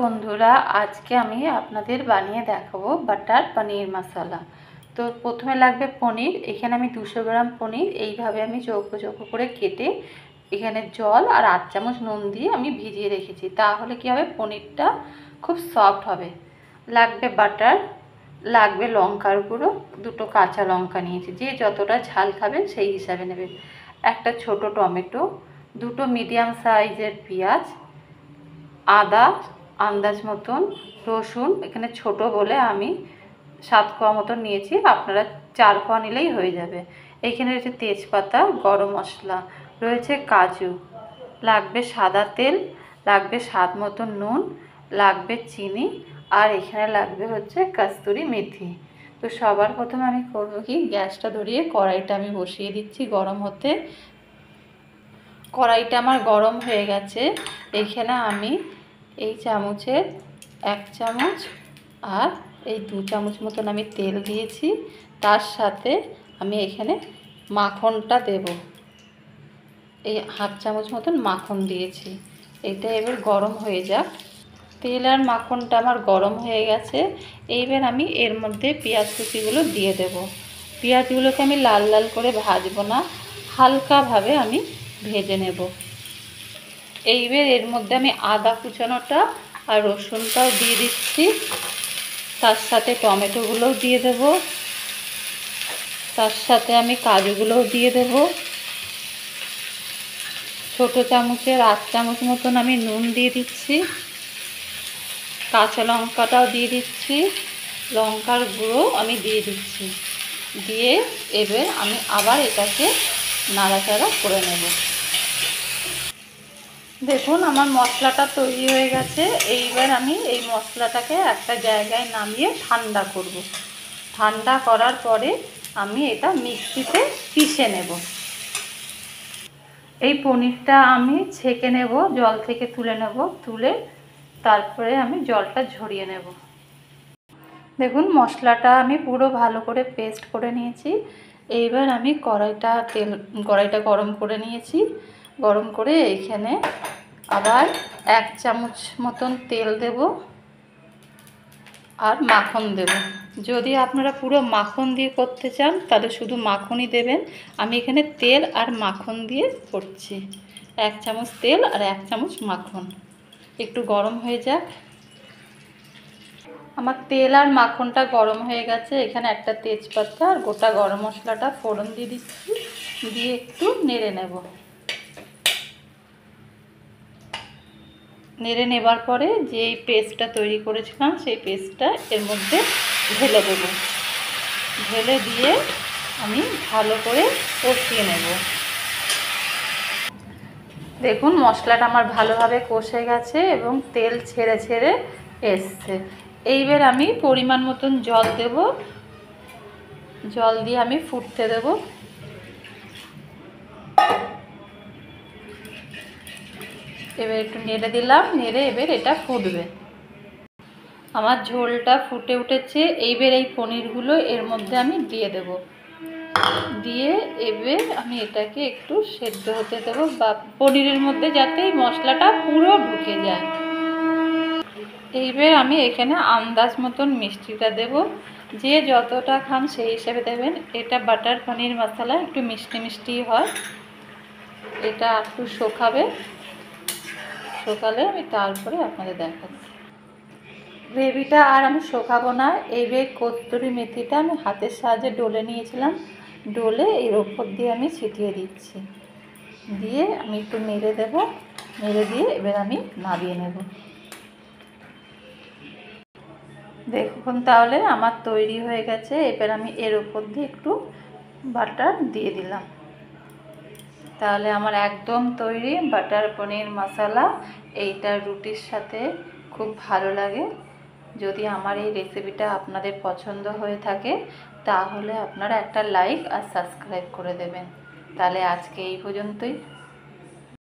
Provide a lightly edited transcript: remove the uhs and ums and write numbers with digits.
বন্ধুরা, আজকে আমি আপনাদের বানিয়ে দেখাবো বাটার পনির মশলা। তো প্রথমে লাগবে পনির। এখানে আমি 200 গ্রাম পনির এইভাবে আমি চৌকো চৌকো করে কেটে এখানে জল আর 8 চামচ নুন দিয়ে আমি ভিজিয়ে রেখেছি। তাহলে কি হবে, পনিরটা খুব সফট হবে। লাগবে বাটার, লাগবে লঙ্কার গুঁড়ো, 2টো কাঁচা লঙ্কা নিয়েছি, যে যতটা ঝাল খাবেন সেই হিসাবে নেবেন। একটা ছোট টমেটো, 2টো মিডিয়াম সাইজের পেঁয়াজ, আদা আন্দাজ মতন, রসুন এখানে ছোট বলে আমি 7 কোয়া মতন নিয়েছি, আপনারা 4 কোয়া নিলেই হয়ে যাবে। এইখানে রয়েছে তেজপাতা, গরম মশলা, রয়েছে কাজু, লাগবে সাদা তেল, লাগবে স্বাদ মতন নুন, লাগবে চিনি, আর এখানে লাগবে হচ্ছে কস্তুরি মেথি। তো সবার প্রথমে আমি করবো কি, গ্যাসটা ধরিয়ে কড়াইটা আমি বসিয়ে দিচ্ছি গরম হতে। কড়াইটা আমার গরম হয়ে গেছে। এইখানে আমি এই চামচের 1 চামচ আর এই 2 চামচ মতন আমি তেল দিয়েছি। তার সাথে আমি এখানে মাখনটা দেব, এই 1/2 চামচ মতন মাখন দিয়েছি। এটা এবার গরম হয়ে যাক। তেল আর মাখনটা আমার গরম হয়ে গেছে। এইবার আমি এর মধ্যে পেঁয়াজ কুচিগুলো দিয়ে দেব। পেঁয়াজগুলোকে আমি লাল লাল করে ভাজবো না, হালকাভাবে আমি ভেজে নেব। এইবার এর মধ্যে আমি আদা কুচানোটা আর রসুনটাও দিয়ে দিচ্ছি। তার সাথে টমেটোগুলোও দিয়ে দেব, তার সাথে আমি কাজুগুলোও দিয়ে দেব। ছোটো চামচের 8 চামচ মতন আমি নুন দিয়ে দিচ্ছি। কাঁচা লঙ্কাটাও দিয়ে দিচ্ছি, লঙ্কার গুঁড়ো আমি দিয়ে দিচ্ছি। দিয়ে এবার আমি আবার এটাকে নাড়াচাড়া করে নেব। দেখুন আমার মশলাটা তৈরি হয়ে গেছে। এইবার আমি এই মশলাটাকে একটা জায়গায় নামিয়ে ঠান্ডা করব। ঠান্ডা করার পরে আমি এটা মিক্সিতে পিষে নেব। এই পনিরটা আমি ছেঁকে নেব, জল থেকে তুলে নেব, তুলে তারপরে আমি জলটা ঝরিয়ে নেব। দেখুন মশলাটা আমি পুরো ভালো করে পেস্ট করে নিয়েছি। এইবার আমি কড়াইটা গরম করে নিয়েছি। গরম করে এইখানে আবার 1 চামচ মতন তেল দেব আর মাখন দেব। যদি আপনারা পুরো মাখন দিয়ে করতে চান তাহলে শুধু মাখনই দেবেন। আমি এখানে তেল আর মাখন দিয়ে করছি। 1 চামচ তেল আর 1 চামচ মাখন। একটু গরম হয়ে যাক। আমার তেল আর মাখনটা গরম হয়ে গেছে। এখানে একটা তেজপাতা আর গোটা গরম মশলাটা ফোড়ন দিয়ে দিচ্ছি, দিয়ে একটু নেড়ে নেব। নেড়ে নেবার পরে যে পেস্টটা তৈরি করেছিলাম সেই পেস্টটা এর মধ্যে ঢেলে দেব। ঢেলে দিয়ে আমি ভালো করে কষিয়ে নেব। দেখুন মশলাটা আমার ভালোভাবে কষে গেছে এবং তেল ছেড়ে ছেড়ে এসছে। এইবার আমি পরিমাণ মতন জল দেব। জল দিয়ে আমি ফুটতে দেব। এবার একটু নেড়ে দিলাম, নেড়ে এবার এটা ফুটবে। আমার ঝোলটা ফুটে উঠেছে। এইবার এই পনিরগুলো এর মধ্যে আমি দিয়ে দেব। দিয়ে এবার আমি এটাকে একটু সেদ্ধ হতে দেব, বা পনিরের মধ্যে যাতে এই মশলাটা পুরো ঢুকে যায়। এইবার আমি এখানে আন্দাজ মতন মিষ্টিটা দেব। যে যতটা খান সেই হিসাবে দেবেন। এটা বাটার পনির মশলা একটু মিষ্টি মিষ্টি হয়। এটা একটু শুকালে আমি তারপরে আপনাদের দেখাচ্ছি। গ্রেভিটা আর আমি শুকাবো না। এইবার কস্তুরি মেথিটা আমি হাতের সাহায্যে ডলে নিয়েছিলাম, ডলে এর ওপর দিয়ে আমি ছিটিয়ে দিচ্ছি। দিয়ে আমি একটু নেড়ে দেব। নেড়ে দিয়ে এবার আমি নামিয়ে নেব। দেখুন তাহলে আমার তৈরি হয়ে গেছে। এবার আমি এর ওপর দিয়ে একটু বাটার দিয়ে দিলাম। তাহলে আমার একদম তৈরি বাটার পনির মশলা। এইটা রুটির সাথে খুব ভালো লাগে। যদি আমার এই রেসিপিটা আপনাদের পছন্দ হয়ে থাকে তাহলে আপনারা একটা লাইক আর সাবস্ক্রাইব করে দেবেন। তাহলে আজকে এই পর্যন্তই।